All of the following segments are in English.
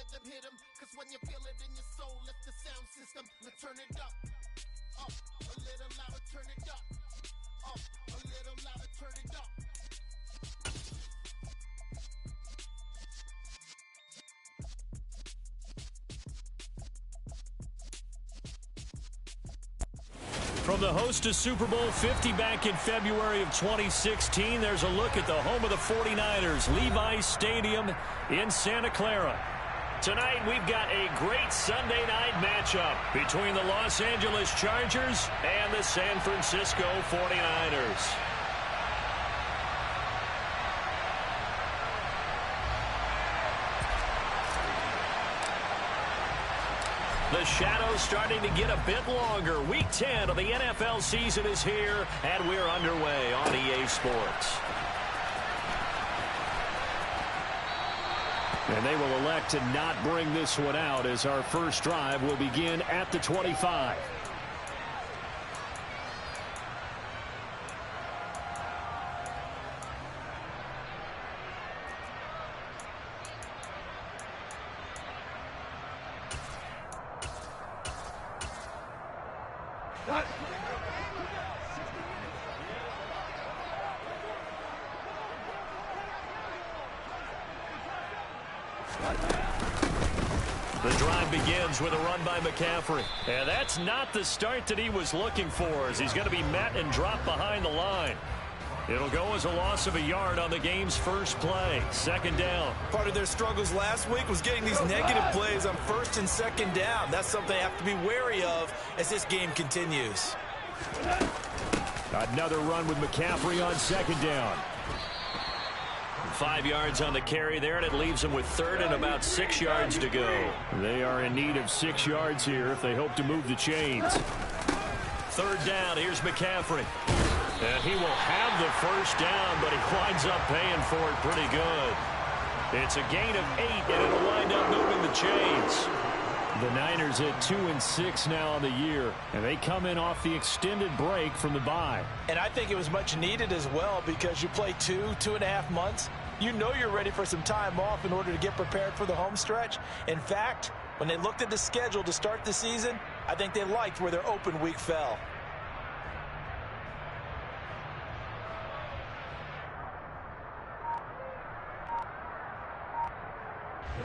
rhythm hit 'em, cause when you feel it in your soul, lift the sound system. Now turn it up, a little louder, turn it up, a little louder, turn it up. From the host of Super Bowl 50 back in February of 2016, there's a look at the home of the 49ers, Levi's Stadium in Santa Clara. Tonight, we've got a great Sunday night matchup between the Los Angeles Chargers and the San Francisco 49ers. The shadow's starting to get a bit longer. Week 10 of the NFL season is here, and we're underway on EA Sports. And they will elect to not bring this one out as our first drive will begin at the 25. The drive begins with a run by McCaffrey. And that's not the start that he was looking for, as he's going to be met and dropped behind the line. It'll go as a loss of a yard on the game's first play. Second down. Part of their struggles last week was getting these negative plays on first and second down. That's something they have to be wary of as this game continues. Another run with McCaffrey on second down. 5 yards on the carry there, and it leaves them with third and about 6 yards to go. They are in need of 6 yards here if they hope to move the chains. Third down, here's McCaffrey. And he will have the first down, but he winds up paying for it pretty good. It's a gain of 8, and it'll wind up moving the chains. The Niners at 2-6 now on the year, and they come in off the extended break from the bye. And I think it was much needed as well, because you play 2.5 months. You know you're ready for some time off in order to get prepared for the home stretch. In fact, when they looked at the schedule to start the season, I think they liked where their open week fell.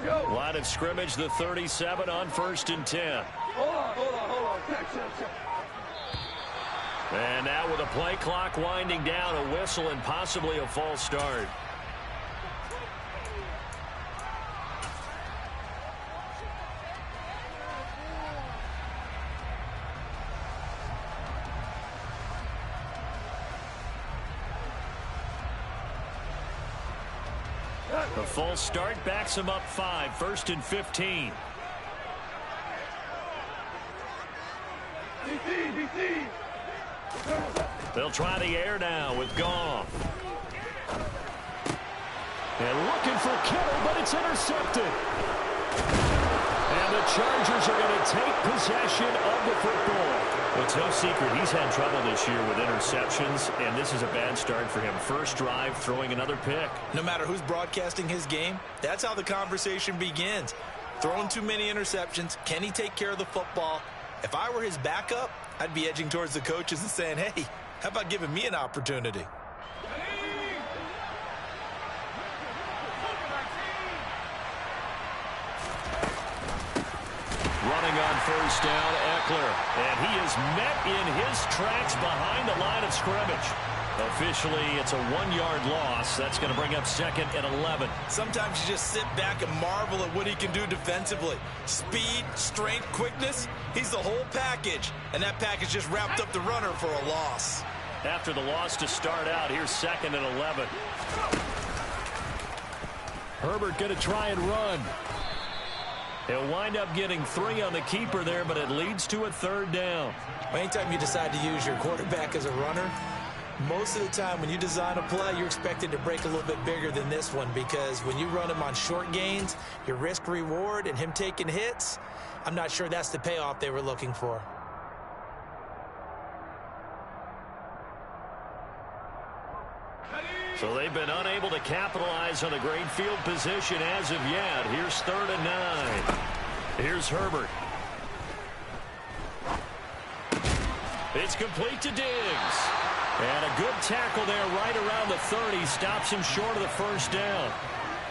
Line of scrimmage, the 37 on 1st and 10. Hold on. Check. And now with a play clock winding down, a whistle and possibly a false start. The false start backs him up 5, 1st and 15. DC. They'll try the air now with Goff. And looking for Kittle, but it's intercepted. And the Chargers are going to take possession of the football. Well, it's no secret he's had trouble this year with interceptions, and this is a bad start for him. First drive, throwing another pick. No matter who's broadcasting his game, that's how the conversation begins. Throwing too many interceptions, can he take care of the football? If I were his backup, I'd be edging towards the coaches and saying, hey, how about giving me an opportunity? Running on first down, Eckler. And he is met in his tracks behind the line of scrimmage. Officially, it's a 1-yard loss. That's going to bring up 2nd and 11. Sometimes you just sit back and marvel at what he can do defensively. Speed, strength, quickness, he's the whole package. And that package just wrapped up the runner for a loss. After the loss to start out, here's 2nd and 11. Herbert going to try and run. He'll wind up getting 3 on the keeper there, but it leads to a 3rd down. Anytime you decide to use your quarterback as a runner, most of the time when you design a play, you're expected to break a little bit bigger than this one, because when you run him on short gains, your risk-reward and him taking hits, I'm not sure that's the payoff they were looking for. Ready? So they've been unable to capitalize on a great field position as of yet. Here's 3rd and 9. Here's Herbert. It's complete to Diggs. And a good tackle there right around the 30. Stops him short of the first down.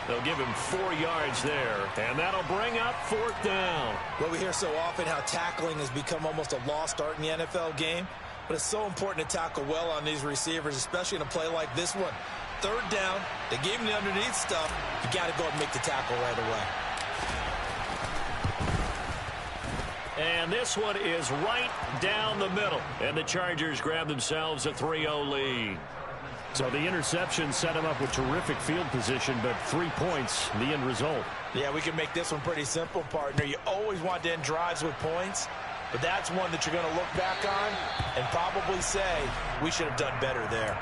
They'll give him 4 yards there. And that'll bring up 4th down. Well, we hear so often how tackling has become almost a lost art in the NFL game. But it's so important to tackle well on these receivers, especially in a play like this one. 3rd down. They gave him the underneath stuff. You got to go and make the tackle right away. And this one is right down the middle. And the Chargers grab themselves a 3-0 lead. So the interception set him up with terrific field position, but 3 points, the end result. Yeah, we can make this one pretty simple, partner. You always want to end drives with points, but that's one that you're going to look back on and probably say, we should have done better there.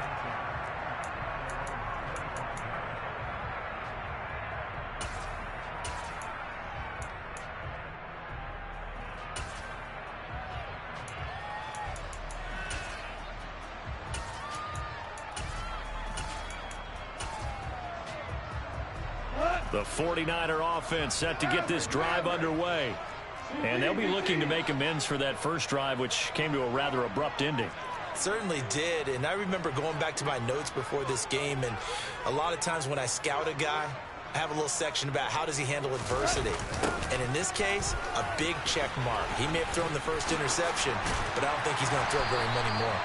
The 49er offense set to get this drive underway. And they'll be looking to make amends for that first drive, which came to a rather abrupt ending. Certainly did, and I remember going back to my notes before this game, and a lot of times when I scout a guy, I have a little section about how does he handle adversity. And in this case, a big check mark. He may have thrown the first interception, but I don't think he's going to throw very many more.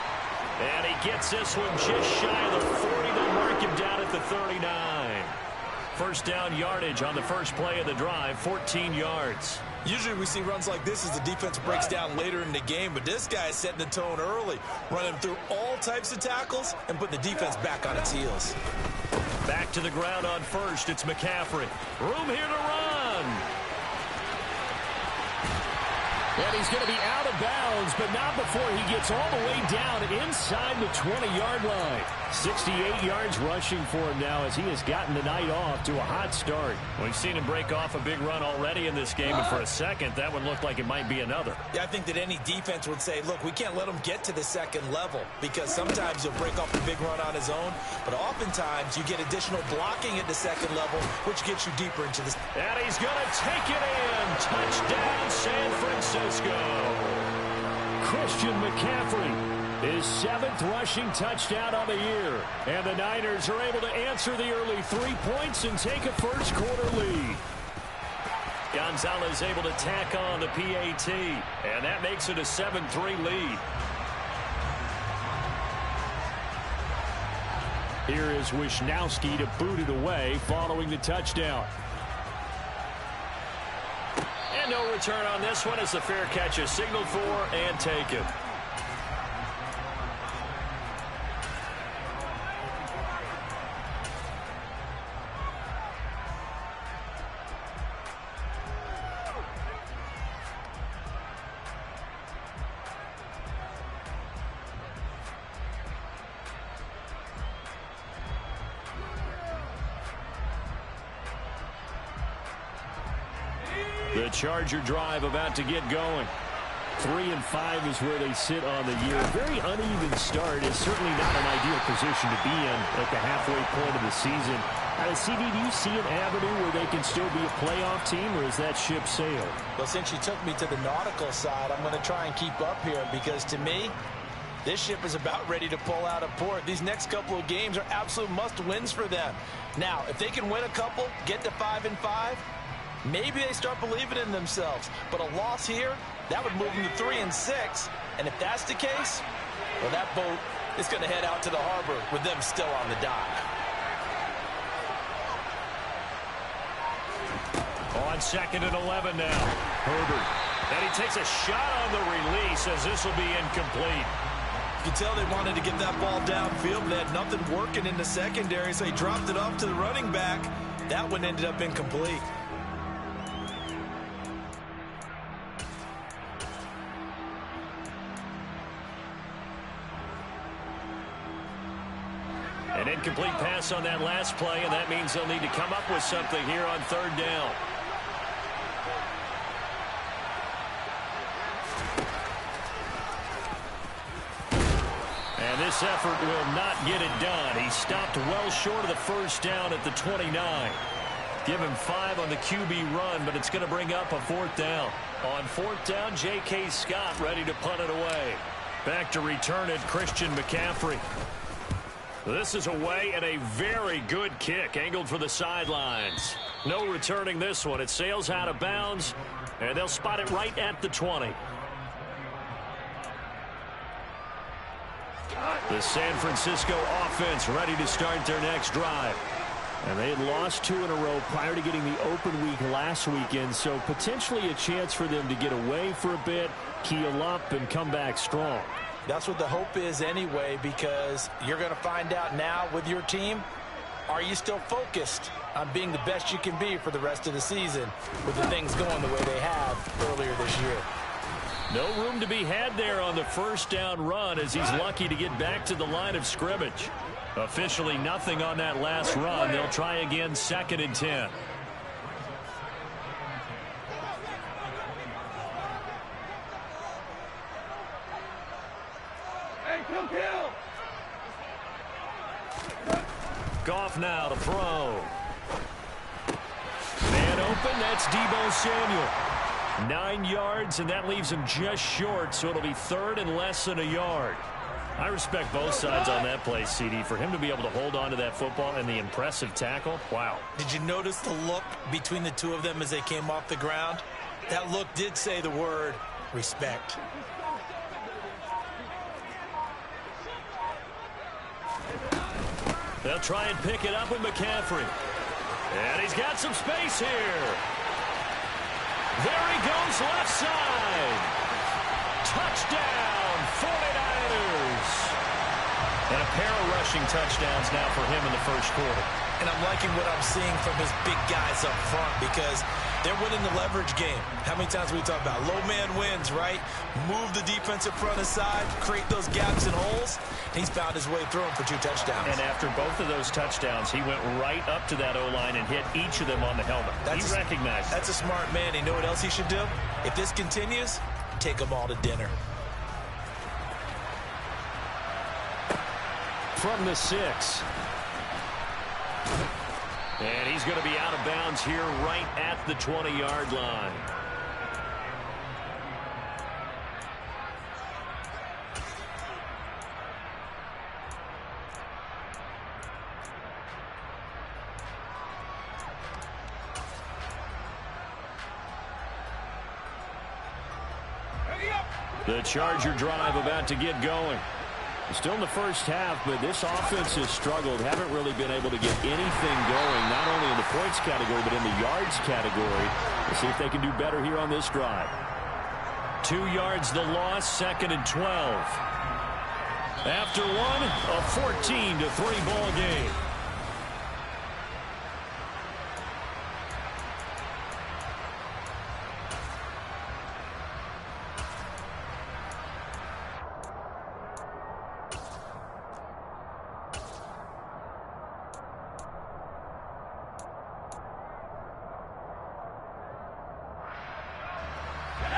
And he gets this one just shy of the 40. They'll mark him down at the 39. First down yardage on the first play of the drive, 14 yards. Usually we see runs like this as the defense breaks down later in the game, but this guy is setting the tone early, running through all types of tackles and putting the defense back on its heels. Back to the ground on first, it's McCaffrey. Room here to run. And he's going to be out of bounds, but not before he gets all the way down inside the 20-yard line. 68 yards rushing for him now as he has gotten the night off to a hot start. We've seen him break off a big run already in this game, and for a second, that one looked like it might be another. Yeah, I think that any defense would say, look, we can't let him get to the second level because sometimes he'll break off a big run on his own, but oftentimes you get additional blocking at the second level, which gets you deeper into the... And he's going to take it in. Touchdown, San Francisco. Christian McCaffrey, his 7th rushing touchdown on the year. And the Niners are able to answer the early 3 points and take a first-quarter lead. Gonzalez able to tack on the PAT, and that makes it a 7-3 lead. Here is Wisnowski to boot it away following the touchdown. And no return on this one as the fair catch is signaled for and taken. The Charger drive about to get going. 3 and 5 is where they sit on the year. A very uneven start is certainly not an ideal position to be in at the halfway point of the season. CD, do you see an avenue where they can still be a playoff team, or is that ship sailed? Well, since you took me to the nautical side, I'm going to try and keep up here because to me, this ship is about ready to pull out of port. These next couple of games are absolute must-wins for them. Now, if they can win a couple, get to 5 and 5, maybe they start believing in themselves. But a loss here, that would move them to 3 and 6. And if that's the case, well, that boat is going to head out to the harbor with them still on the dock. On 2nd and 11 now. Herbert. And he takes a shot on the release as this will be incomplete. You can tell they wanted to get that ball downfield, but they had nothing working in the secondary, so he dropped it off to the running back. That one ended up incomplete. An incomplete pass on that last play, and that means they'll need to come up with something here on 3rd down. And this effort will not get it done. He stopped well short of the first down at the 29. Give him 5 on the QB run, but it's going to bring up a 4th down. On 4th down, J.K. Scott ready to punt it away. Back to return it, Christian McCaffrey. This is away and a very good kick, angled for the sidelines. No returning this one. It sails out of bounds, and they'll spot it right at the 20. The San Francisco offense ready to start their next drive. And they had lost 2 in a row prior to getting the open week last weekend, so potentially a chance for them to get away for a bit, keel up, and come back strong. That's what the hope is anyway, because you're going to find out now with your team, are you still focused on being the best you can be for the rest of the season with the things going the way they have earlier this year? No room to be had there on the first down run as he's lucky to get back to the line of scrimmage. Officially nothing on that last run. They'll try again 2nd and 10. Goff now to throw. Man open, that's Deebo Samuel. 9 yards, and that leaves him just short, so it'll be 3rd and less than a yard. I respect both sides on that play, CD. For him to be able to hold on to that football and the impressive tackle, wow. Did you notice the look between the two of them as they came off the ground? That look did say the word respect. They'll try and pick it up with McCaffrey. And he's got some space here. There he goes, left side. Touchdown, 49ers. And a pair of rushing touchdowns now for him in the first quarter. And I'm liking what I'm seeing from his big guys up front because they're winning the leverage game. How many times we talk about low man wins, right? Move the defensive front aside, create those gaps and holes. He's found his way through them for 2 touchdowns. And after both of those touchdowns, he went right up to that O-line and hit each of them on the helmet. He recognized it. That's a smart man. You know what else he should do? If this continues, take them all to dinner. From the 6. And he's going to be out of bounds here right at the 20-yard line. The Charger drive about to get going. Still in the first half, but this offense has struggled. Haven't really been able to get anything going, not only in the points category, but in the yards category. We'll see if they can do better here on this drive. 2 yards the loss, 2nd and 12. After one, a 14-3 ball game.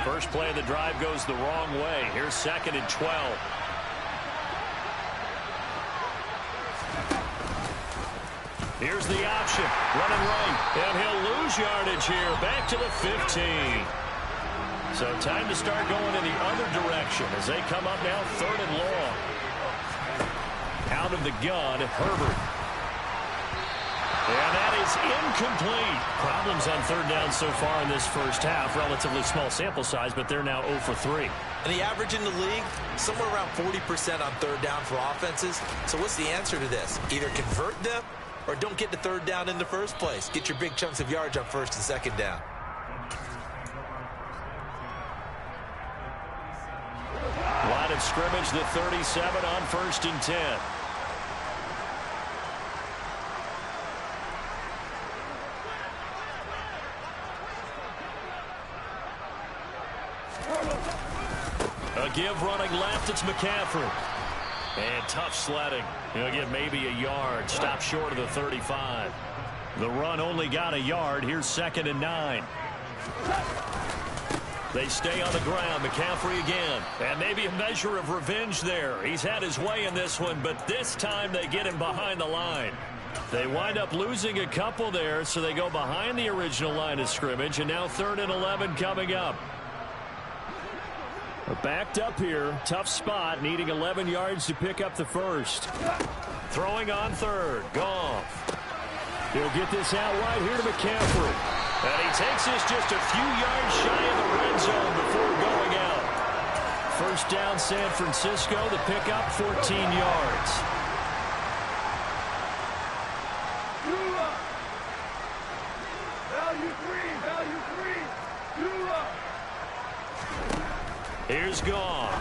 First play of the drive goes the wrong way. Here's 2nd and 12. Here's the option. Running right. And he'll lose yardage here. Back to the 15. So time to start going in the other direction as they come up now 3rd and long. Out of the gun, Herbert. And that is incomplete. Problems on 3rd down so far in this first half. Relatively small sample size, but they're now 0 for 3. And the average in the league, somewhere around 40% on 3rd down for offenses. So what's the answer to this? Either convert them or don't get to 3rd down in the first place. Get your big chunks of yards on 1st and 2nd down. Line of scrimmage, the 37 on 1st and 10. A give running left, it's McCaffrey. And tough sledding. He'll get maybe a yard. Stop short of the 35. The run only got a yard. Here's 2nd and 9. They stay on the ground. McCaffrey again. And maybe a measure of revenge there. He's had his way in this one, but this time they get him behind the line. They wind up losing a couple there, so they go behind the original line of scrimmage, and now 3rd and 11 coming up. Backed up here. Tough spot, needing 11 yards to pick up the first. Throwing on 3rd. Goff. He'll get this out wide here to McCaffrey. And he takes this just a few yards shy of the red zone before going out. First down, San Francisco. The pickup, 14 yards. Here's Goff.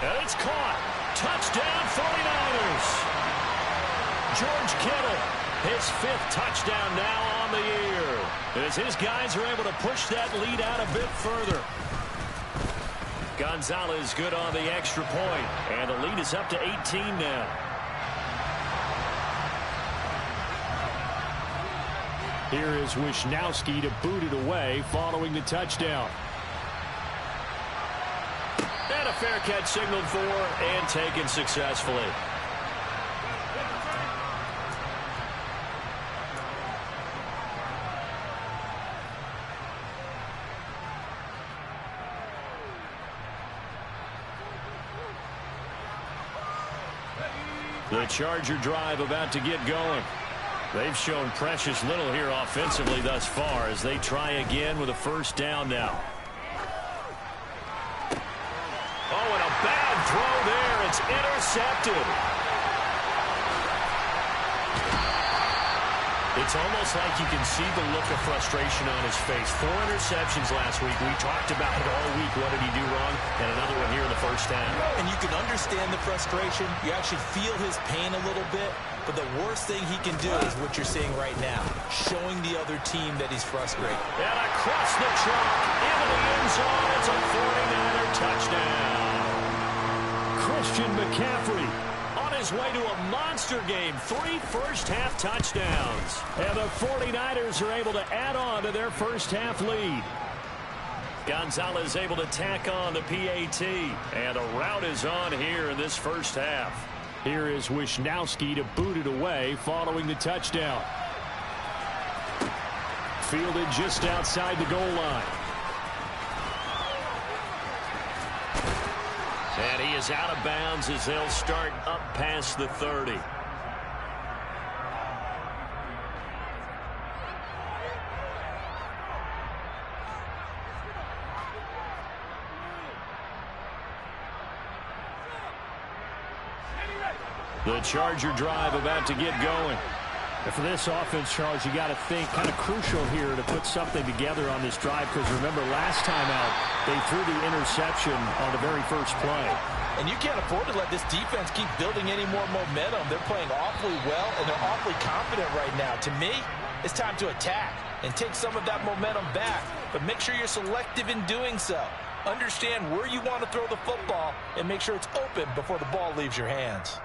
And it's caught. Touchdown, 49ers. George Kittle, his 5th touchdown now on the year, as his guys are able to push that lead out a bit further. Gonzalez good on the extra point, and the lead is up to 18 now. Here is Wisnowski to boot it away following the touchdown. And a fair catch signaled for and taken successfully. The Charger drive about to get going. They've shown precious little here offensively thus far as they try again with a first down now. Oh, and a bad throw there. It's intercepted. It's almost like you can see the look of frustration on his face. 4 interceptions last week. We talked about it all week. What did he do wrong? And another one here in the first half. And you can understand the frustration. You actually feel his pain a little bit. But the worst thing he can do is what you're seeing right now, showing the other team that he's frustrated. And across the trunk, into the end zone. It's a 49er touchdown. Christian McCaffrey on his way to a monster game. 3 first-half touchdowns. And the 49ers are able to add on to their first-half lead. Gonzalez able to tack on the PAT. And a rout is on here in this first half. Here is Wisnowski to boot it away following the touchdown. Fielded just outside the goal line. And he is out of bounds as they'll start up past the 30. The Charger drive about to get going. And for this offense, Charles, you got to think kind of crucial here to put something together on this drive, because remember last time out they threw the interception on the very first play. And you can't afford to let this defense keep building any more momentum. They're playing awfully well, and they're awfully confident right now. To me, it's time to attack and take some of that momentum back, but make sure you're selective in doing so. Understand where you want to throw the football and make sure it's open before the ball leaves your hands.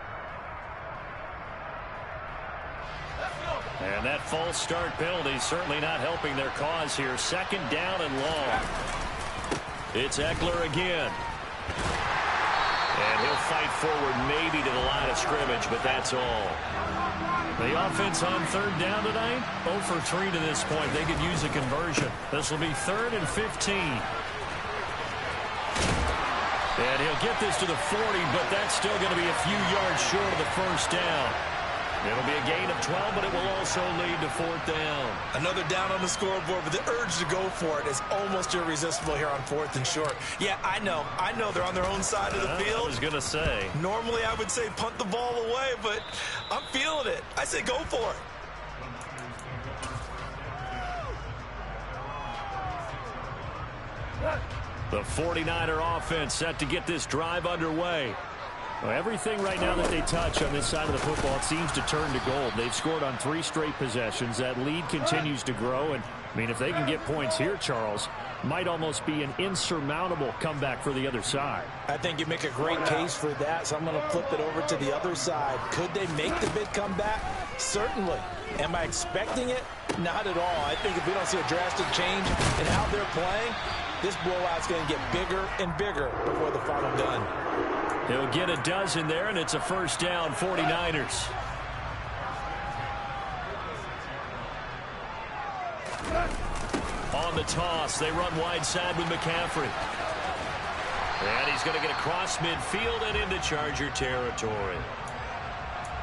And that false start penalty certainly not helping their cause here. 2nd down and long. It's Eckler again. And he'll fight forward maybe to the line of scrimmage, but that's all. The offense on 3rd down tonight, 0 for 3 to this point. They could use a conversion. This will be 3rd and 15. And he'll get this to the 40, but that's still going to be a few yards short of the first down. It'll be a gain of 12, but it will also lead to 4th down. Another down on the scoreboard, but the urge to go for it is almost irresistible here on 4th and short. Yeah, I know they're on their own side of the field. I was going to say. Normally I would say punt the ball away, but I'm feeling it. I say go for it. The 49er offense set to get this drive underway. Well, everything right now that they touch on this side of the football, it seems to turn to gold. They've scored on 3 straight possessions. That lead continues to grow, and I mean, if they can get points here, Charles, might almost be an insurmountable comeback for the other side. I think you make a great case for that, so I'm going to flip it over to the other side. Could they make the big comeback? Certainly. Am I expecting it? Not at all. I think if we don't see a drastic change in how they're playing, this blowout's going to get bigger and bigger before the final gun. He'll get a dozen there, and it's a first down, 49ers. On the toss, they run wide side with McCaffrey. And he's going to get across midfield and into Charger territory.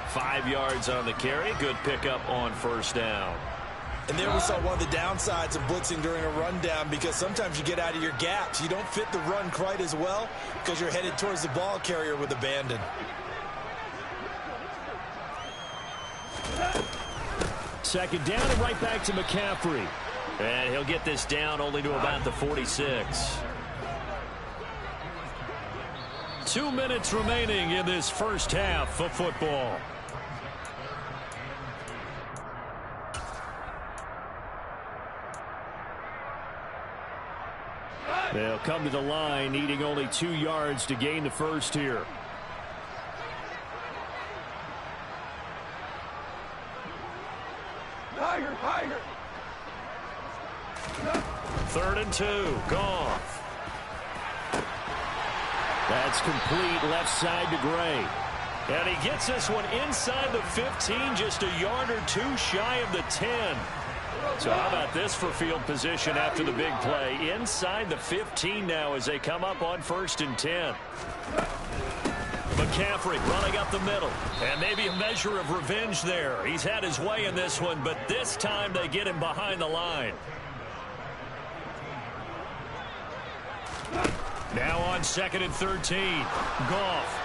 5 yards on the carry. Good pickup on first down. And there we saw one of the downsides of blitzing during a rundown, because sometimes you get out of your gaps. You don't fit the run quite as well because you're headed towards the ball carrier with abandon. Second down and right back to McCaffrey. And he'll get this down only to about the 46. 2 minutes remaining in this first half of football. They'll come to the line, needing only 2 yards to gain the first here. Tiger, Tiger. 3rd and 2. Goff. That's complete left side to Gray. And he gets this one inside the 15, just a yard or two shy of the 10. So how about this for field position after the big play? Inside the 15 now as they come up on 1st and 10. McCaffrey running up the middle. And maybe a measure of revenge there. He's had his way in this one, but this time they get him behind the line. Now on 2nd and 13. Goff.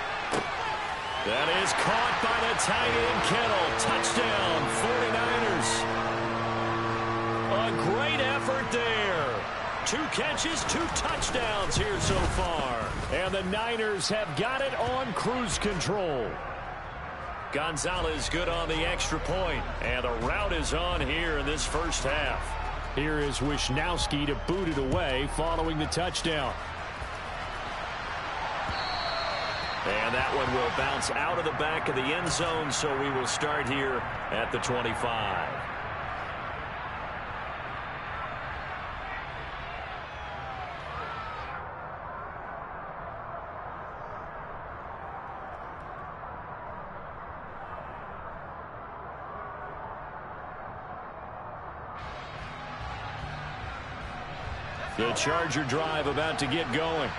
That is caught by the tight end Kittle. Touchdown, 49ers. A great effort there. 2 catches, 2 touchdowns here so far. And the Niners have got it on cruise control. Gonzalez good on the extra point. And the route is on here in this first half. Here is Wisnowski to boot it away following the touchdown. And that one will bounce out of the back of the end zone, so we will start here at the 25. The Charger drive about to get going.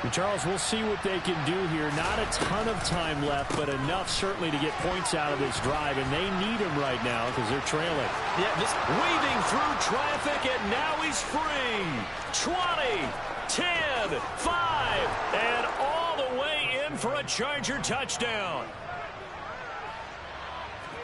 And Charles, we'll see what they can do here. Not a ton of time left, but enough certainly to get points out of this drive, and they need them right now because they're trailing. Yeah, this weaving through traffic, and now he's free. 20, 10, 5, and all the way in for a Charger touchdown.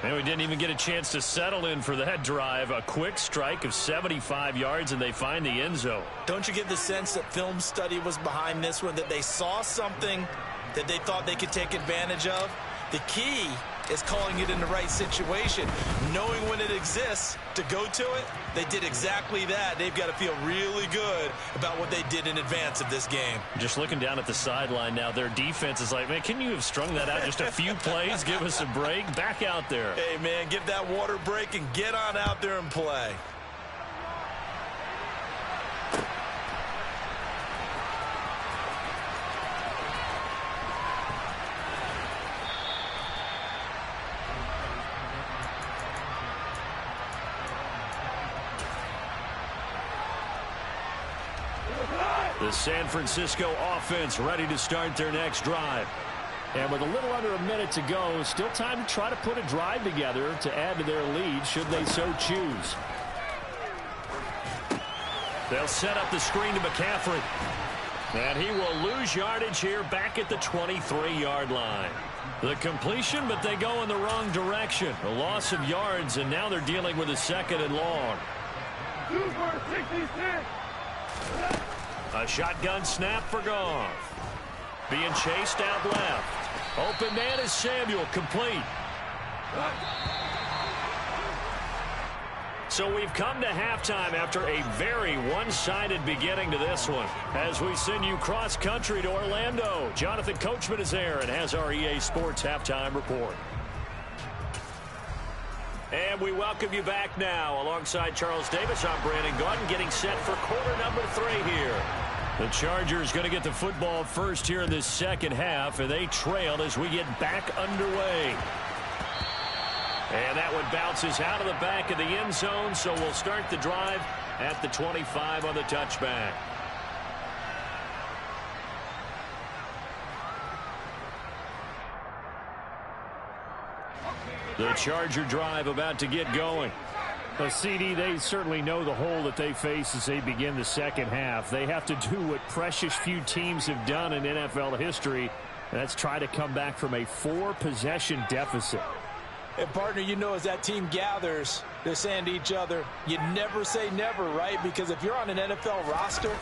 And we didn't even get a chance to settle in for that drive. A quick strike of 75 yards, and they find the end zone. Don't you get the sense that film study was behind this one, that they saw something that they thought they could take advantage of? The key is calling it in the right situation, knowing when it exists to go to it. They did exactly that. They've got to feel really good about what they did in advance of this game. Just looking down at the sideline now, their defense is like, man, can you have strung that out just a few plays? Give us a break. Back out there. Hey, man, give that water break and get on out there and play. The San Francisco offense ready to start their next drive. And with a little under a minute to go, still time to try to put a drive together to add to their lead should they so choose. They'll set up the screen to McCaffrey. And he will lose yardage here back at the 23-yard line. The completion, but they go in the wrong direction. A loss of yards, and now they're dealing with a 2nd and long. Super 66. A shotgun snap for Goff. Being chased out left. Open man is Samuel, complete. So we've come to halftime after a very one-sided beginning to this one. As we send you cross-country to Orlando, Jonathan Coachman is there and has our EA Sports Halftime Report. And we welcome you back now. Alongside Charles Davis, I'm Brandon Gaudin, getting set for quarter number 3 here. The Chargers going to get the football first here in this second half, and they trail as we get back underway. And that one bounces out of the back of the end zone, so we'll start the drive at the 25 on the touchback. The Charger drive about to get going. Well, CD, they certainly know the hole that they face as they begin the second half. They have to do what precious few teams have done in NFL history, and that's try to come back from a 4-possession deficit. And, partner, you know, as that team gathers, they're saying to each other, you never say never, right? Because if you're on an NFL roster,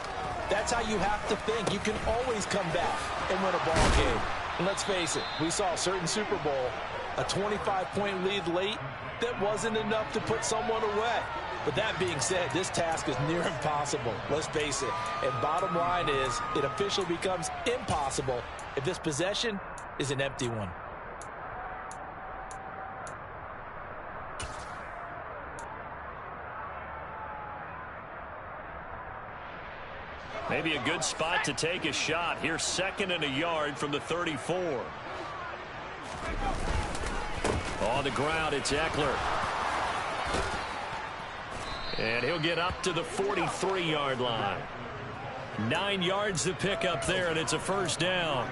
that's how you have to think. You can always come back and win a ball game. And let's face it, we saw a certain Super Bowl, a 25-point lead late, that wasn't enough to put someone away. But that being said, this task is near impossible. Let's face it. And bottom line is, it officially becomes impossible if this possession is an empty one. Maybe a good spot to take a shot. Here's 2nd and a yard from the 34. On the ground, it's Eckler. And he'll get up to the 43-yard line. 9 yards to pick up there, and it's a first down.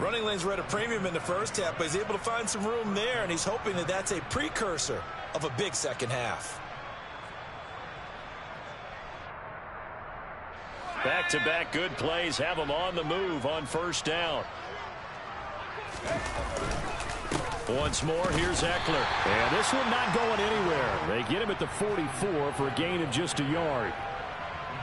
Running lanes were at a premium in the first half, but he's able to find some room there, and he's hoping that that's a precursor of a big second half. Back-to-back good plays have them on the move on first down. Once more, here's Eckler. And this one not going anywhere. They get him at the 44 for a gain of just a yard.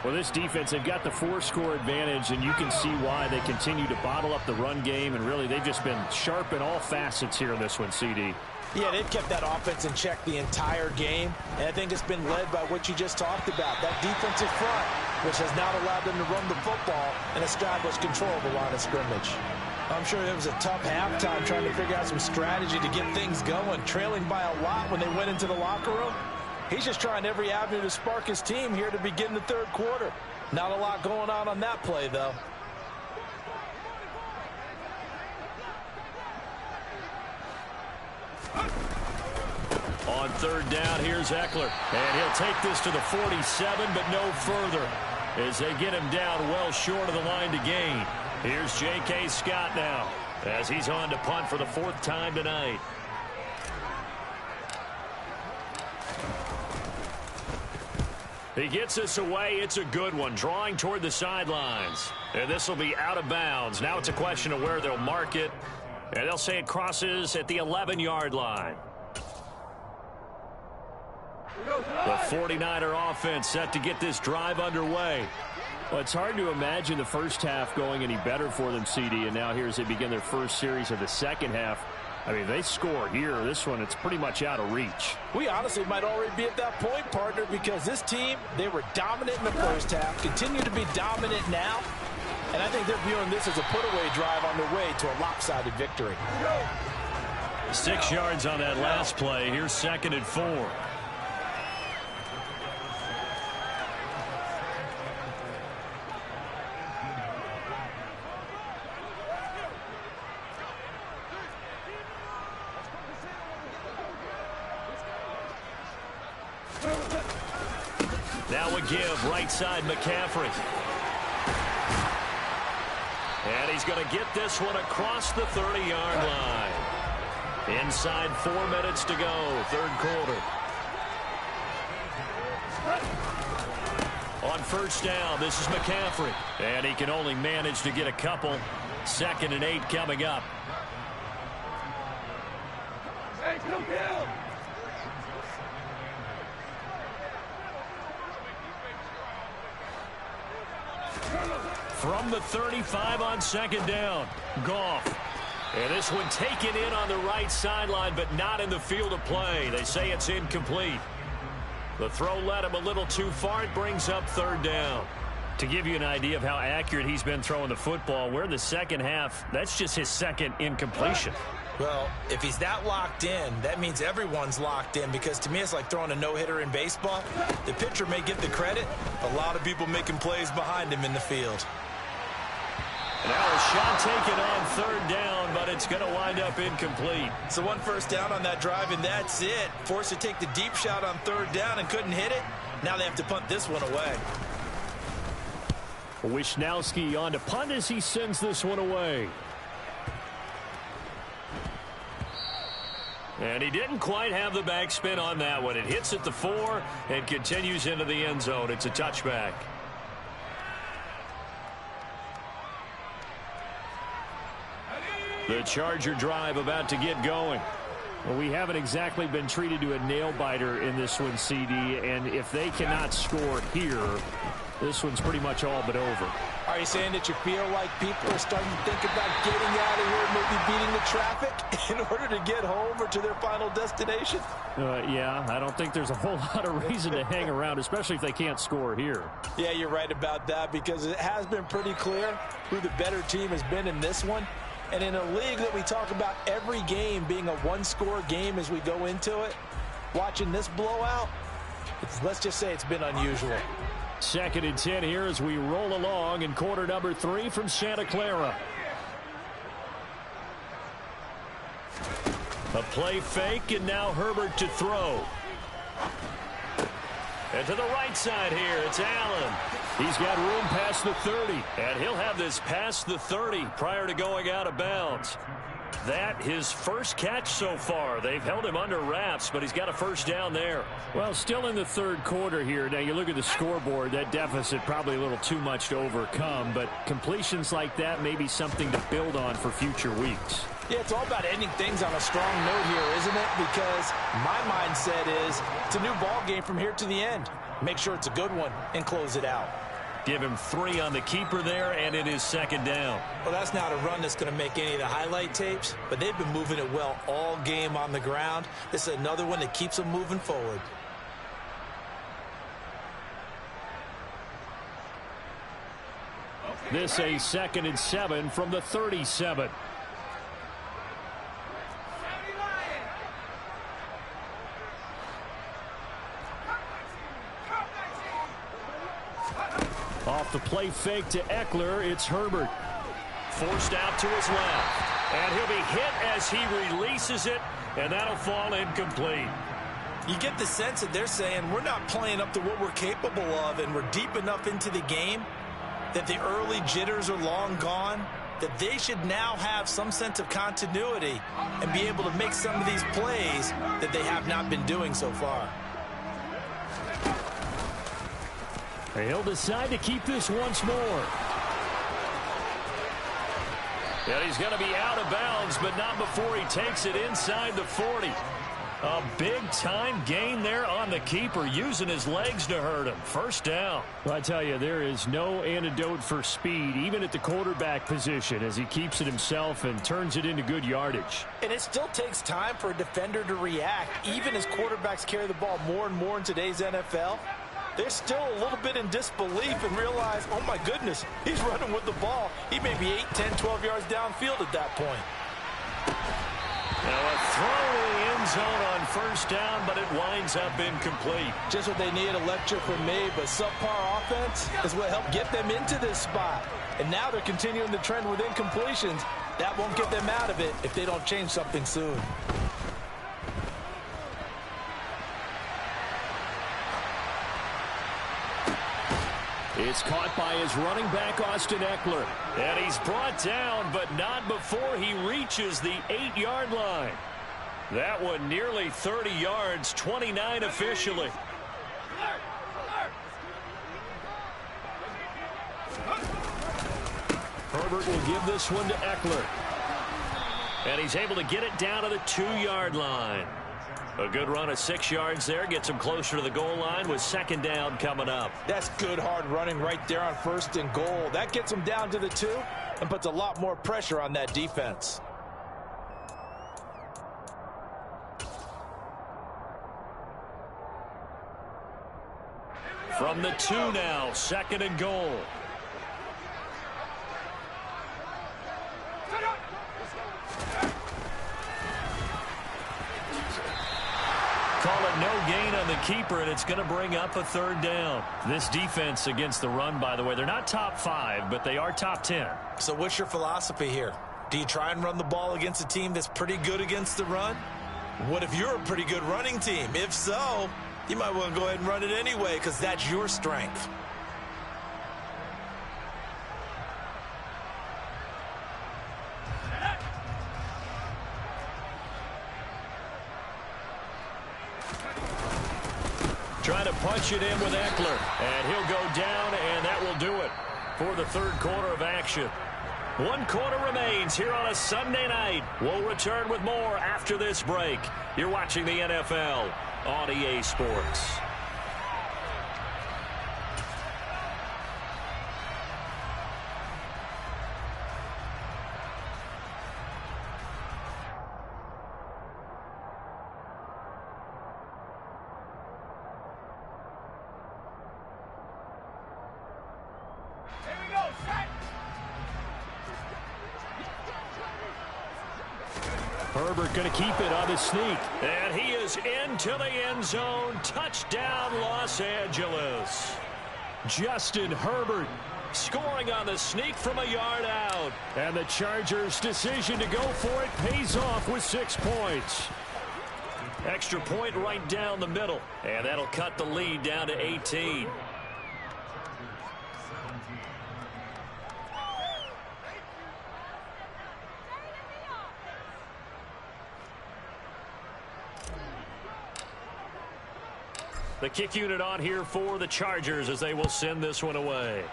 Well, this defense, they've got the 4-score advantage, and you can see why they continue to bottle up the run game, and really they've just been sharp in all facets here in this one, CD. Yeah, they've kept that offense in check the entire game, and I think it's been led by what you just talked about, that defensive front, which has not allowed them to run the football and establish control of the line of scrimmage. I'm sure it was a tough halftime trying to figure out some strategy to get things going, trailing by a lot when they went into the locker room. He's just trying every avenue to spark his team here to begin the third quarter. Not a lot going on that play, though. On third down, here's Eckler. And he'll take this to the 47, but no further, as they get him down well short of the line to gain. Here's J.K. Scott now, as he's on to punt for the 4th time tonight. He gets this away. It's a good one, drawing toward the sidelines. And this will be out of bounds. Now it's a question of where they'll mark it. And they'll say it crosses at the 11-yard line. The 49er offense set to get this drive underway. Well, it's hard to imagine the first half going any better for them, CD, and now here as they begin their first series of the second half. I mean, they score here. This one, it's pretty much out of reach. We honestly might already be at that point, partner, because this team, they were dominant in the first half, continue to be dominant now, and I think they're viewing this as a put-away drive on their way to a lopsided victory. 6 yards on that last play. Here's 2nd and 4. Now a give, right side McCaffrey. And he's going to get this one across the 30-yard line. Inside 4 minutes to go, third quarter. On first down, this is McCaffrey. And he can only manage to get a couple. 2nd and 8 coming up. Hey, come down! From the 35 on 2nd down, Goff. And this one taken in on the right sideline, but not in the field of play. They say it's incomplete. The throw led him a little too far. It brings up third down. To give you an idea of how accurate he's been throwing the football, we're in the second half. That's just his second incompletion. Well, if he's that locked in, that means everyone's locked in, because to me it's like throwing a no-hitter in baseball. The pitcher may get the credit. A lot of people making plays behind him in the field. Now a shot taken on third down, but it's going to wind up incomplete. So one first down on that drive, and that's it. Forced to take the deep shot on third down and couldn't hit it. Now they have to punt this one away. Wishnowski on to punt as he sends this one away. And he didn't quite have the backspin on that one. It hits at the 4 and continues into the end zone. It's a touchback. The Charger drive about to get going. Well, we haven't exactly been treated to a nail-biter in this one, CD, and if they cannot score here, this one's pretty much all but over. Are you saying that you feel like people are starting to think about getting out of here, maybe beating the traffic in order to get home or to their final destination? Yeah, I don't think there's a whole lot of reason to hang around, especially if they can't score here. Yeah, you're right about that, because it has been pretty clear who the better team has been in this one. And in a league that we talk about every game being a one-score game as we go into it, watching this blowout, let's just say it's been unusual. 2nd and 10 here as we roll along in quarter number 3 from Santa Clara. A play fake, and now Herbert to throw. And to the right side here, it's Allen. He's got room past the 30. And he'll have this past the 30 prior to going out of bounds. That his first catch so far. They've held him under wraps, but he's got a first down there. Well, still in the third quarter here. Now, you look at the scoreboard, that deficit probably a little too much to overcome, but completions like that may be something to build on for future weeks. Yeah, it's all about ending things on a strong note here, isn't it? Because my mindset is it's a new ball game from here to the end. Make sure it's a good one and close it out. Give him 3 on the keeper there, and it is second down. Well, that's not a run that's going to make any of the highlight tapes, but they've been moving it well all game on the ground. This is another one that keeps them moving forward. This a 2nd and 7 from the 37. Off the play fake to Eckler, it's Herbert. Forced out to his left. And he'll be hit as he releases it, and that'll fall incomplete. You get the sense that they're saying we're not playing up to what we're capable of, and we're deep enough into the game that the early jitters are long gone, that they should now have some sense of continuity and be able to make some of these plays that they have not been doing so far. He'll decide to keep this once more. And he's going to be out of bounds, but not before he takes it inside the 40. A big-time gain there on the keeper, using his legs to hurt him. First down. Well, I tell you, there is no antidote for speed, even at the quarterback position, as he keeps it himself and turns it into good yardage. And it still takes time for a defender to react, even as quarterbacks carry the ball more and more in today's NFL. They're still a little bit in disbelief and realize, oh my goodness, he's running with the ball. He may be 8, 10, 12 yards downfield at that point. Now a throw in the end zone on first down, but it winds up incomplete. Just what they need, a lecture from me, but subpar offense is what helped get them into this spot. And now they're continuing the trend with incompletions. That won't get them out of it if they don't change something soon. It's caught by his running back, Austin Eckler. And he's brought down, but not before he reaches the 8-yard line. That one nearly 30 yards, 29 officially. Herbert will give this one to Eckler. And he's able to get it down to the 2-yard line. A good run of 6 yards there. Gets him closer to the goal line with second down coming up. That's good hard running right there on first and goal. That gets him down to the 2 and puts a lot more pressure on that defense. From the 2 now, 2nd and goal. Call it no gain on the keeper, and it's going to bring up a 3rd down. This defense against the run, by the way, they're not top 5, but they are top 10. So what's your philosophy here? Do you try and run the ball against a team that's pretty good against the run? What if you're a pretty good running team? If so, you might want to go ahead and run it anyway because that's your strength. Trying to punch it in with Eckler. And he'll go down, and that will do it for the 3rd quarter of action. 1 quarter remains here on a Sunday night. We'll return with more after this break. You're watching the NFL on EA Sports. Herbert going to keep it on the sneak. And he is into the end zone. Touchdown, Los Angeles. Justin Herbert Scoring on the sneak from a yard out. And the Chargers' decision to go for it pays off with 6 points. Extra point right down the middle. And that'll cut the lead down to 18. The kick unit on here for the Chargers as they will send this one away.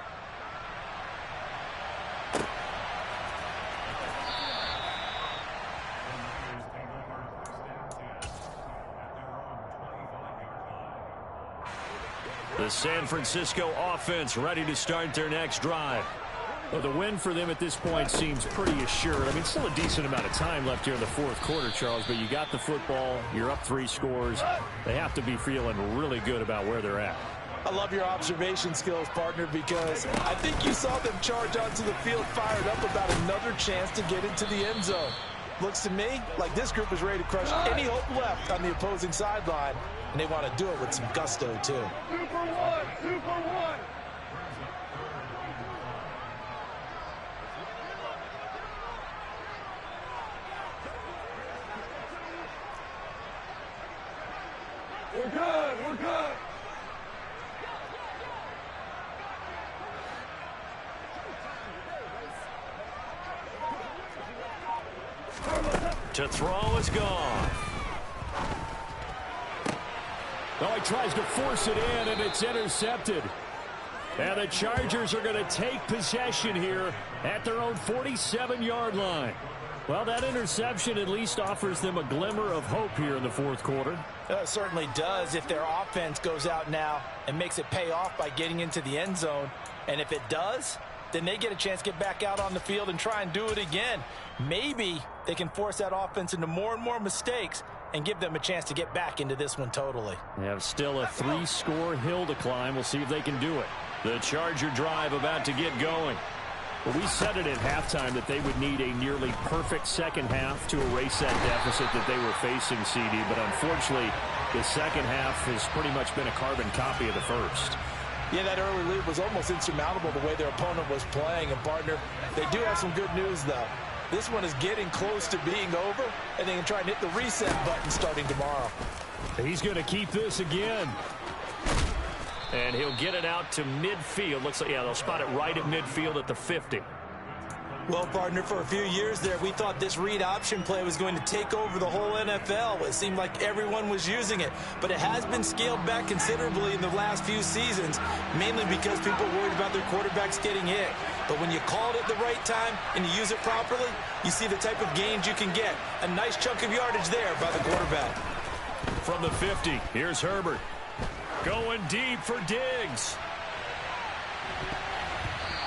The San Francisco offense ready to start their next drive. Well, the win for them at this point seems pretty assured. I mean, still a decent amount of time left here in the 4th quarter, Charles, but you got the football, you're up 3 scores. They have to be feeling really good about where they're at. I love your observation skills, partner, because I think you saw them charge onto the field fired up about another chance to get into the end zone. Looks to me like this group is ready to crush any hope left on the opposing sideline, and they want to do it with some gusto, too. Super one, super one. We're good, we're good. To throw is gone. Oh, he tries to force it in, and it's intercepted. And the Chargers are going to take possession here at their own 47-yard line. Well, that interception at least offers them a glimmer of hope here in the 4th quarter. It certainly does if their offense goes out now and makes it pay off by getting into the end zone. And if it does, then they get a chance to get back out on the field and try and do it again. Maybe they can force that offense into more and more mistakes and give them a chance to get back into this one totally. They have still a 3-score hill to climb. We'll see if they can do it. The Charger drive about to get going. Well, we said it at halftime that they would need a nearly perfect second half to erase that deficit that they were facing, CD. But unfortunately, the second half has pretty much been a carbon copy of the first. Yeah, that early lead was almost insurmountable the way their opponent was playing. And, partner, they do have some good news, though. This one is getting close to being over, and they can try and hit the reset button starting tomorrow. He's going to keep this again. And he'll get it out to midfield. Looks like, yeah, they'll spot it right at midfield at the 50. Well, partner, for a few years there, we thought this read option play was going to take over the whole NFL. It seemed like everyone was using it. But it has been scaled back considerably in the last few seasons, mainly because people are worried about their quarterbacks getting hit. But when you call it at the right time and you use it properly, you see the type of gains you can get. A nice chunk of yardage there by the quarterback. From the 50, here's Herbert. Going deep for Diggs.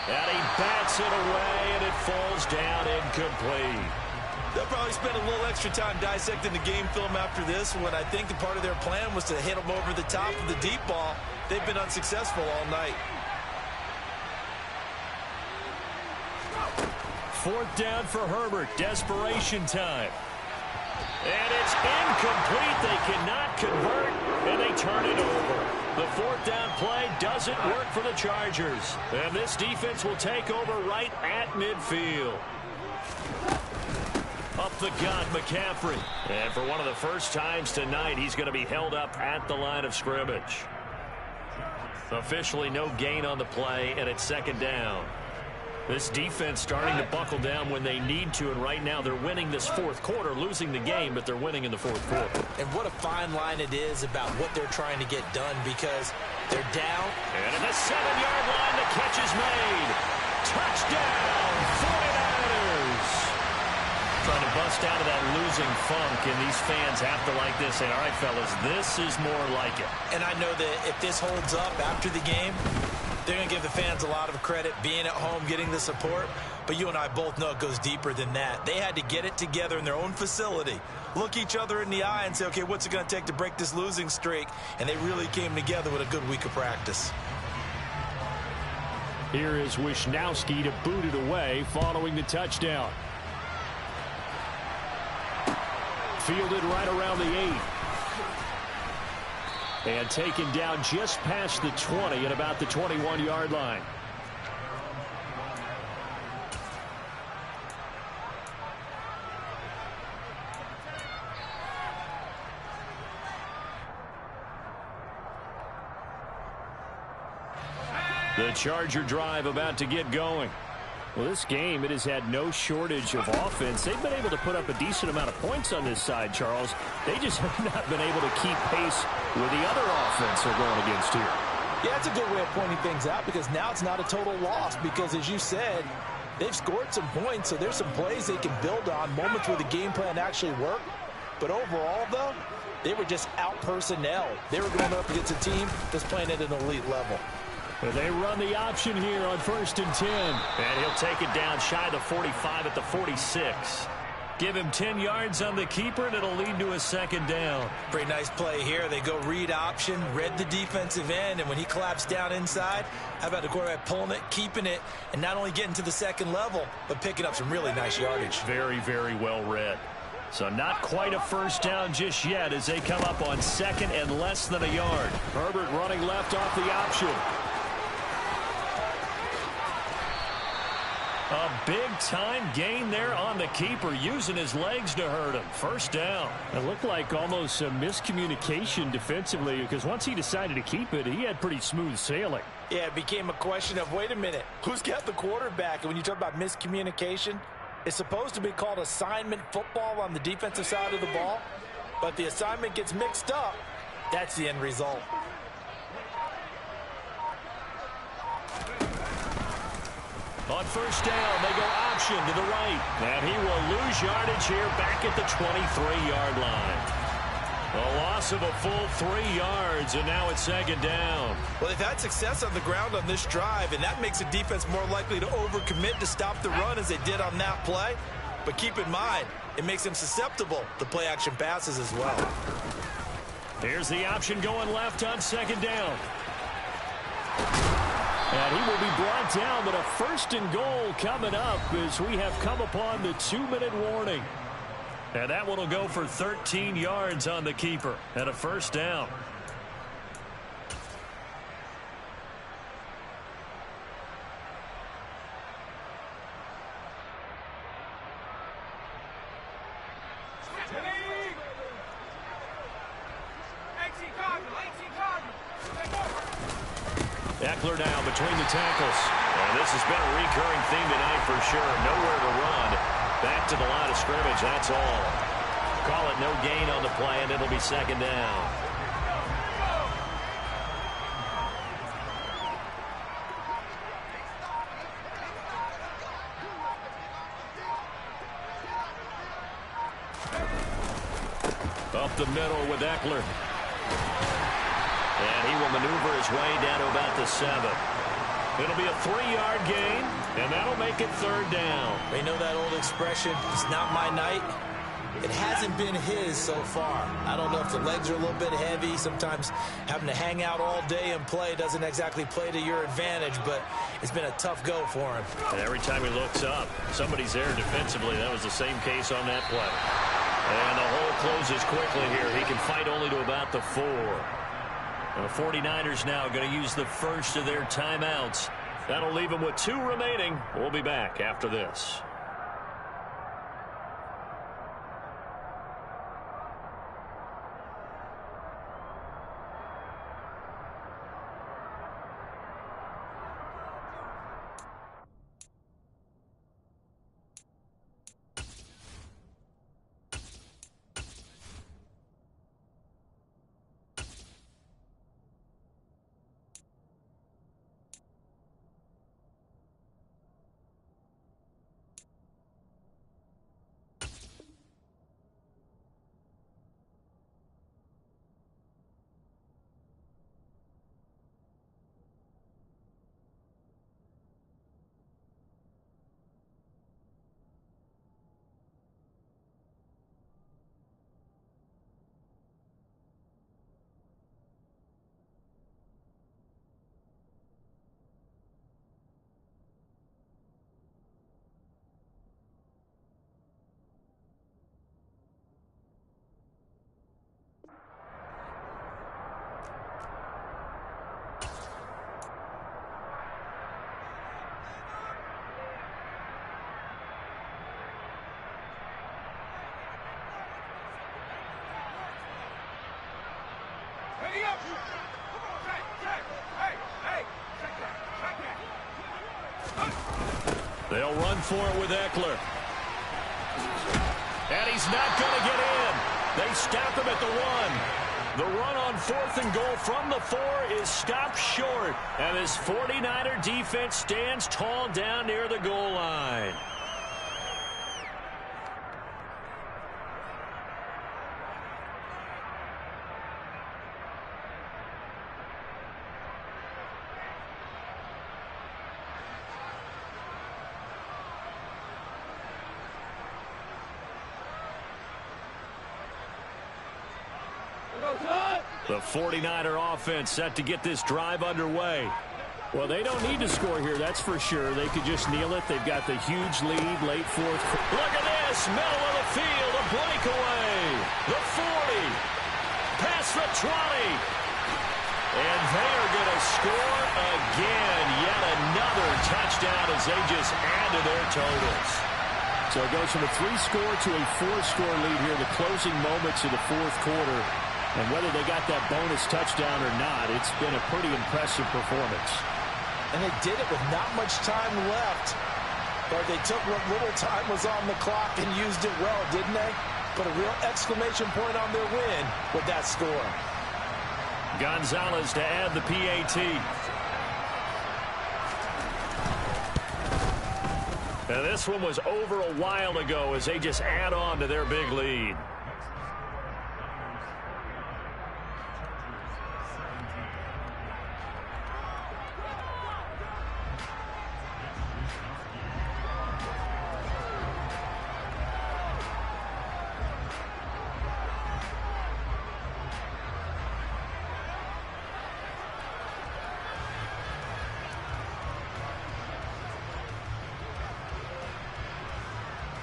And he bats it away, and it falls down incomplete. They'll probably spend a little extra time dissecting the game film after this one. I think the part of their plan was to hit them over the top of the deep ball. they've been unsuccessful all night. 4th down for Herbert. Desperation time. And it's incomplete. They cannot convert, and they turn it over. The 4th down play doesn't work for the Chargers. And this defense will take over right at midfield. Up the gut, McCaffrey. And for one of the first times tonight, he's going to be held up at the line of scrimmage. Officially no gain on the play, and it's 2nd down. This defense starting to buckle down when they need to, and right now they're winning this 4th quarter, losing the game, but they're winning in the 4th quarter. And what a fine line it is about what they're trying to get done, because they're down. And at the 7-yard line, the catch is made. Touchdown, 49ers. Trying to bust out of that losing funk, and these fans have to like this. And all right, fellas, this is more like it. And I know that if this holds up after the game, they're going to give the fans a lot of credit, being at home, getting the support. But you and I both know it goes deeper than that. They had to get it together in their own facility, look each other in the eye and say, okay, what's it going to take to break this losing streak? And they really came together with a good week of practice. Here is Wisnowski to boot it away following the touchdown. Fielded right around the 8. And taken down just past the 20 at about the 21-yard line. The Charger drive about to get going. Well, this game, it has had no shortage of offense. They've been able to put up a decent amount of points on this side, Charles. They just have not been able to keep pace with the other offense they're going against here. Yeah, it's a good way of pointing things out, because now it's not a total loss, because as you said, they've scored some points, so there's some plays they can build on, moments where the game plan actually worked. But overall, though, they were just out-personnel. They were going up against a team that's playing at an elite level. They run the option here on 1st and 10. And he'll take it down shy of the 45 at the 46. Give him 10 yards on the keeper, and it'll lead to a 2nd down. Pretty nice play here. They go read option, read the defensive end, and when he collapsed down inside, how about the quarterback pulling it, keeping it, and not only getting to the 2nd level, but picking up some really nice yardage. Very, very well read. So not quite a 1st down just yet as they come up on 2nd and less than a yard. Herbert running left off the option. A big-time gain there on the keeper, using his legs to hurt him. 1st down. It looked like almost a miscommunication defensively, because once he decided to keep it, he had pretty smooth sailing. Yeah, it became a question of, wait a minute, who's got the quarterback? And when you talk about miscommunication, it's supposed to be called assignment football on the defensive side of the ball, but the assignment gets mixed up. That's the end result. On 1st down, they go option to the right. And he will lose yardage here back at the 23-yard line. A loss of a full 3 yards, and now it's 2nd down. Well, they've had success on the ground on this drive, and that makes the defense more likely to overcommit to stop the run as they did on that play. But keep in mind, it makes them susceptible to play-action passes as well. Here's the option going left on 2nd down. And he will be brought down, but a 1st and goal coming up as we have come upon the 2-minute warning. And that one will go for 13 yards on the keeper and a 1st down. Eckler now between the tackles. And this has been a recurring theme tonight for sure. Nowhere to run. Back to the line of scrimmage, that's all. Call it no gain on the play, and it'll be 2nd down. Up the middle with Eckler. And he will maneuver his way down to about the 7. It'll be a 3-yard gain, and that'll make it 3rd down. You know that old expression, it's not my night. It hasn't been his so far. I don't know if the legs are a little bit heavy. Sometimes having to hang out all day and play doesn't exactly play to your advantage, but it's been a tough go for him. And every time he looks up, somebody's there defensively. That was the same case on that play. And the hole closes quickly here. He can fight only to about the 4. The 49ers now going to use the first of their timeouts. That'll leave them with 2 remaining. We'll be back after this. They'll run for it with Eckler. And he's not going to get in. They stop him at the 1. The run on 4th and goal from the 4 is stopped short. And this 49er defense stands tall down near the goal line. The 49er offense set to get this drive underway. Well, they don't need to score here, that's for sure. They could just kneel it. They've got the huge lead, late 4th. Look at this, middle of the field, a breakaway. The 40, past the 20. And they are going to score again. Yet another touchdown as they just add to their totals. So it goes from a 3-score to a 4-score lead here in the closing moments of the 4th quarter. And whether they got that bonus touchdown or not, it's been a pretty impressive performance. And they did it with not much time left. But they took what little time was on the clock and used it well, didn't they? Put a real exclamation point on their win with that score. Gonzalez to add the PAT. And this one was over a while ago as they just add on to their big lead.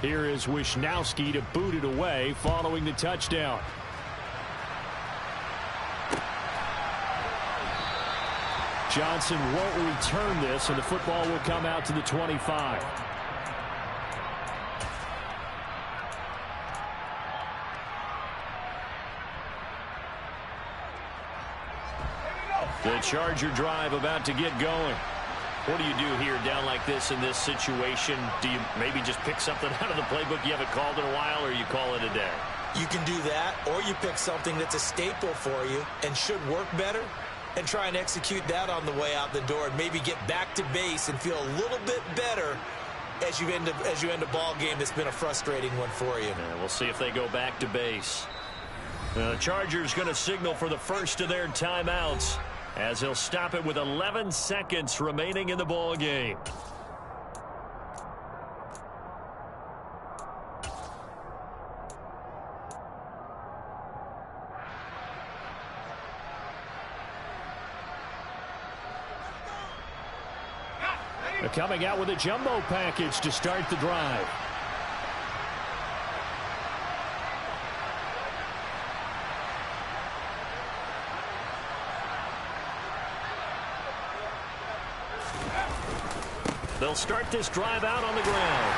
Here is Wisnowski to boot it away following the touchdown. Johnson won't return this, and the football will come out to the 25. The Charger drive about to get going. What do you do here down like this in this situation? Do you maybe just pick something out of the playbook you haven't called in a while, or you call it a day? You can do that, or you pick something that's a staple for you and should work better and try and execute that on the way out the door and maybe get back to base and feel a little bit better as you end a ball game that's been a frustrating one for you. Yeah, we'll see if they go back to base. The Chargers going to signal for the first of their timeouts, as he'll stop it with 11 seconds remaining in the ball game. coming out with a jumbo package to start the drive. They'll start this drive out on the ground.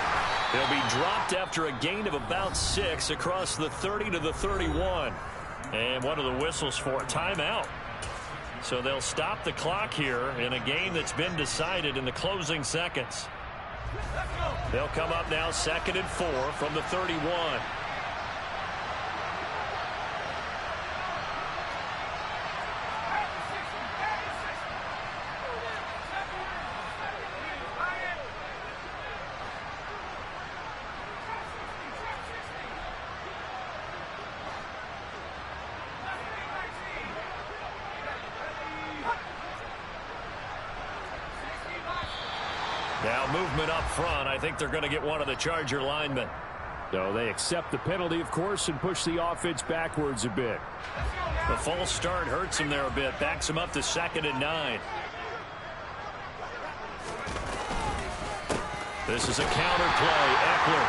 They'll be dropped after a gain of about 6 across the 30 to the 31. And what are the whistles for? Timeout. So they'll stop the clock here in a game that's been decided in the closing seconds. They'll come up now 2nd and 4 from the 31. Now movement up front. I think they're going to get one of the Charger linemen. So they accept the penalty, of course, and push the offense backwards a bit. The false start hurts him there a bit. Backs him up to 2nd and 9. This is a counter play. Eckler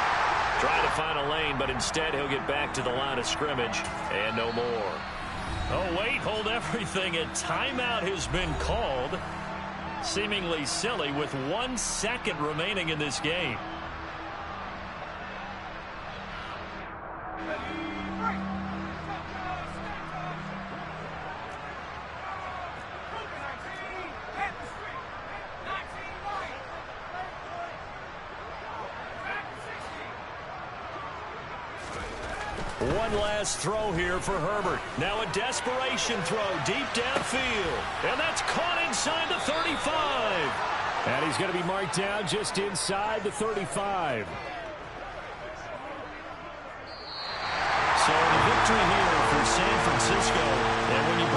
trying to find a lane, but instead he'll get back to the line of scrimmage and no more. Oh, wait, hold everything. A timeout has been called. Seemingly silly with 1 second remaining in this game. One last throw here for Herbert. Now a desperation throw deep downfield. And that's caught inside the 35. And he's going to be marked down just inside the 35. So the victory here for San Francisco. And when you break